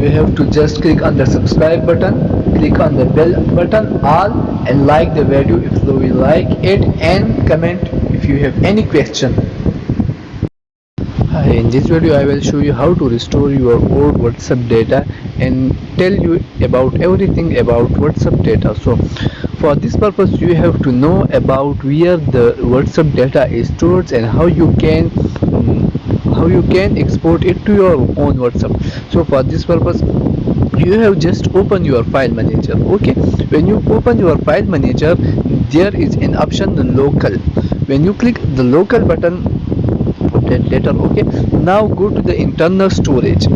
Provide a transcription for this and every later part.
you have to just click on the subscribe button, click on the bell button all, and like the video if you like it, and comment if you have any question. In this video I will show you how to restore your old WhatsApp data and tell you about everything about WhatsApp data. So for this purpose you have to know about where the WhatsApp data is stored and how you can export it to your own WhatsApp. So for this purpose you have just open your file manager. Okay, when you open your file manager, there is an option the local. When you click the local button that later, okay, now go to the internal storage.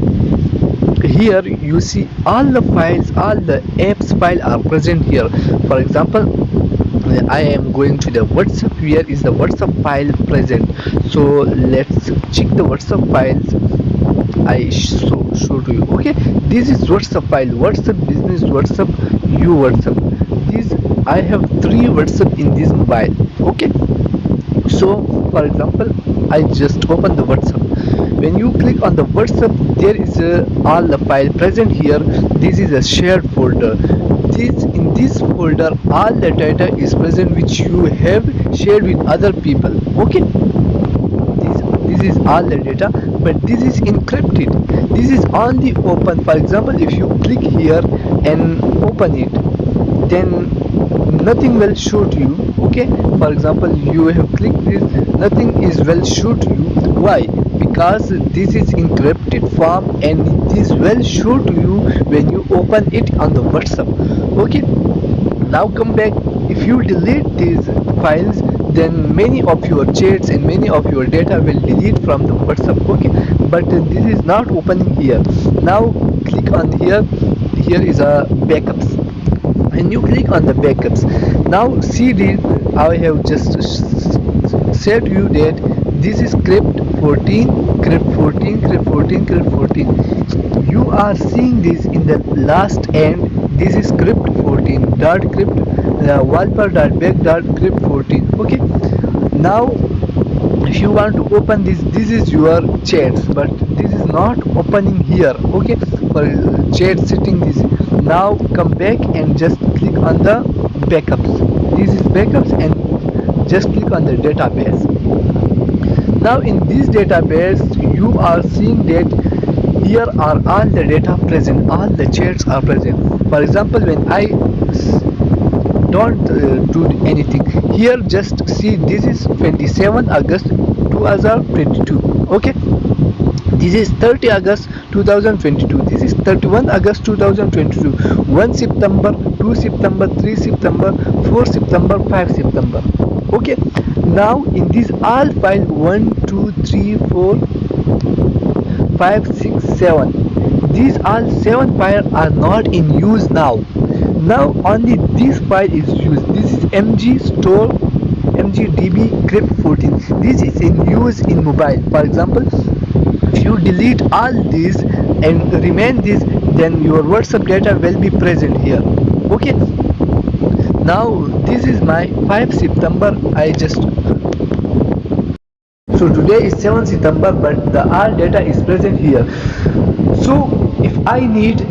Here you see all the files, all the apps file are present here. For example, I am going to the WhatsApp. Where is the WhatsApp file present? So let's check the WhatsApp files. I show to you. Okay, this is WhatsApp file, WhatsApp business, WhatsApp you, WhatsApp. These I have 3 WhatsApp in this mobile. Okay, so for example I just open the WhatsApp. When you click on the WhatsApp, there is all the file present here. This is a shared folder. In this folder all the data is present which you have shared with other people. Okay, this is all the data, but this is encrypted. This is only open. For example, if you click here and open it, then nothing will show to you. Okay, for example you have clicked this, nothing is will show to you. Why? Because this is encrypted form and this will show to you when you open it on the WhatsApp. Okay, now come back. If you delete these files, then many of your chats and many of your data will delete from the WhatsApp. Okay, but this is not opening here. Now click on here. Here is a backups. When you click on the backups, now see this. I have just said to you that this is crypt 14, crypt 14, crypt 14, crypt 14. You are seeing this in the last end. This is crypt 14 dot crypt wallpaper dot back dot crypt 14. Okay, now if you want to open this is your chats, but this is not opening here. Okay, for chat setting this. Now come back and just click on the backups. This is backups and just click on the database. Now in this database you are seeing that here are all the data present, all the chats are present. For example, when I don't do anything here, just see this is 27 August 2022. Okay, this is 30 August 2022. This is 31 August 2022. 1 September, 2 September, 3 September, 4 September, 5 September. Okay, now in this all file 1 2 3 4 5 6 7, these all 7 files are not in use now. Now only this file is used. This is mg store mgdb crypt 14. This is in use in mobile. For example, if you delete all this and remain this, then your WhatsApp data will be present here. Okay, now this is my 5 September. I just so today is 7 September, but the all data is present here. So if I need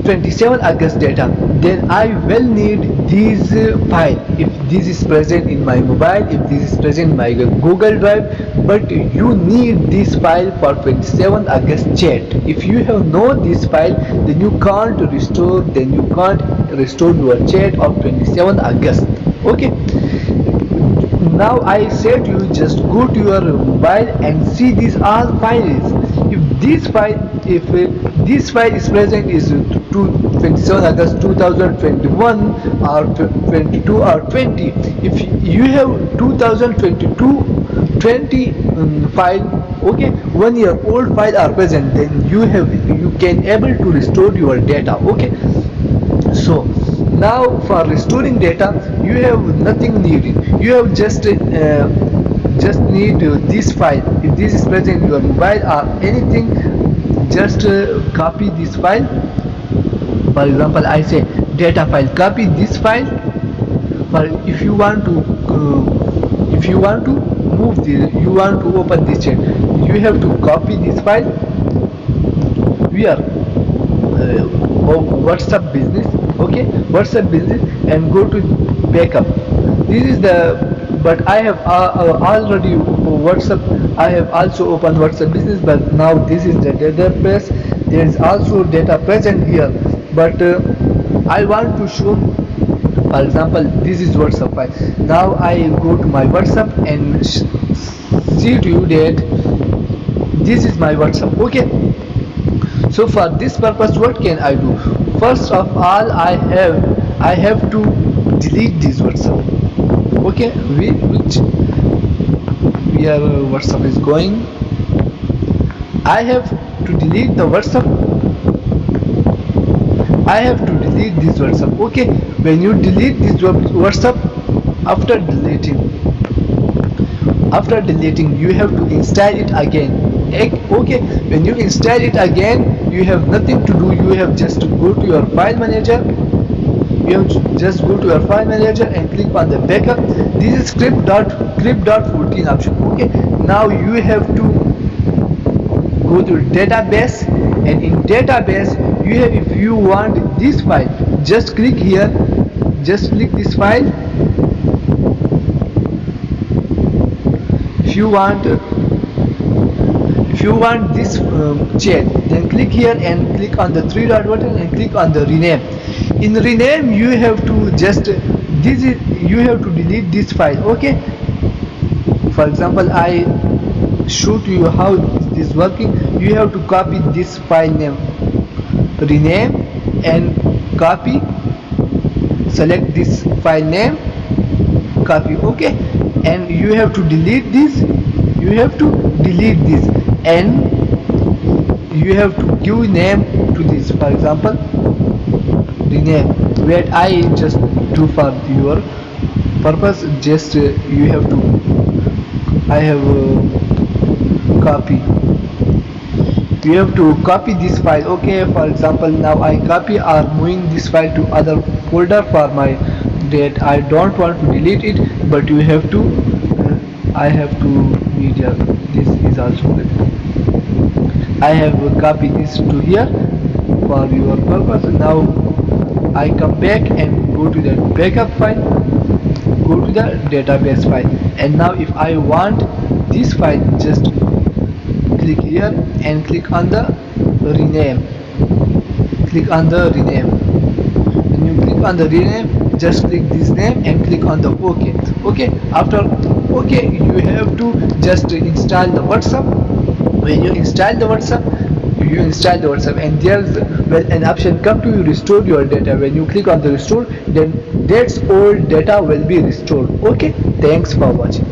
27 August data, then I will need this file. If this is present in my mobile, if this is present in my Google Drive, but you need this file for 27 August chat. If you have no this file, then you can't restore. Then you can't restore your chat of 27 August. Okay. Now I said you just go to your mobile and see these all files. If this file is present is 27 August 2021 or 22 or 20. If you have 2022 20 file, okay, 1 year old file are present, then you can able to restore your data. Okay, so now for restoring data you have nothing needed. You have just need this file. If this is present in your mobile or anything, just copy this file. For example, I say data file, copy this file. But if you want to move this, you want to open this chat, you have to copy this file. WhatsApp business. Okay, WhatsApp business, and go to backup. This is the, but I have already WhatsApp. I have also opened WhatsApp business, but now this is the database. There is also data present here, but I want to show. For example, this is WhatsApp file. Now I go to my WhatsApp and see to you that this is my WhatsApp. Okay, so for this purpose, what can I do? First of all, I have to delete this WhatsApp. Okay, which where WhatsApp is going. I have to delete the WhatsApp. I have to delete this WhatsApp. Okay, when you delete this WhatsApp, after deleting, you have to install it again. Okay, when you install it again, you have nothing to do. You have just to go to your file manager. You have to just go to your file manager and click on the backup. This is script.14 option. Okay, now you have to go to database, and in database you have, if you want this file, just click here, just click this file. If you want this chat, then click here and click on the three dot button and click on the rename. In rename, you have to just you have to delete this file. Okay, for example, I show to you how this is working. You have to copy this file name, rename, and copy, select this file name, copy. Okay, and you have to delete this, and you have to give name to this. For example, rename, where I just do for your purpose, just you have to, I have copy, you have to copy this file. Okay, for example, now I copy or moving this file to other folder for my, that I don't want to delete it, but you have to I have to media, this is also good. I have copied this to here for your purpose. Now I come back and go to the backup file, go to the database file, and now if I want this file, just click here and click on the rename. Click on the rename. When you click on the rename, just click this name and click on the OK. Okay, after OK, you have to just install the WhatsApp. When you install the WhatsApp, and there's an option come to you, restore your data. When you click on the restore, then that's all data will be restored. Okay, thanks for watching.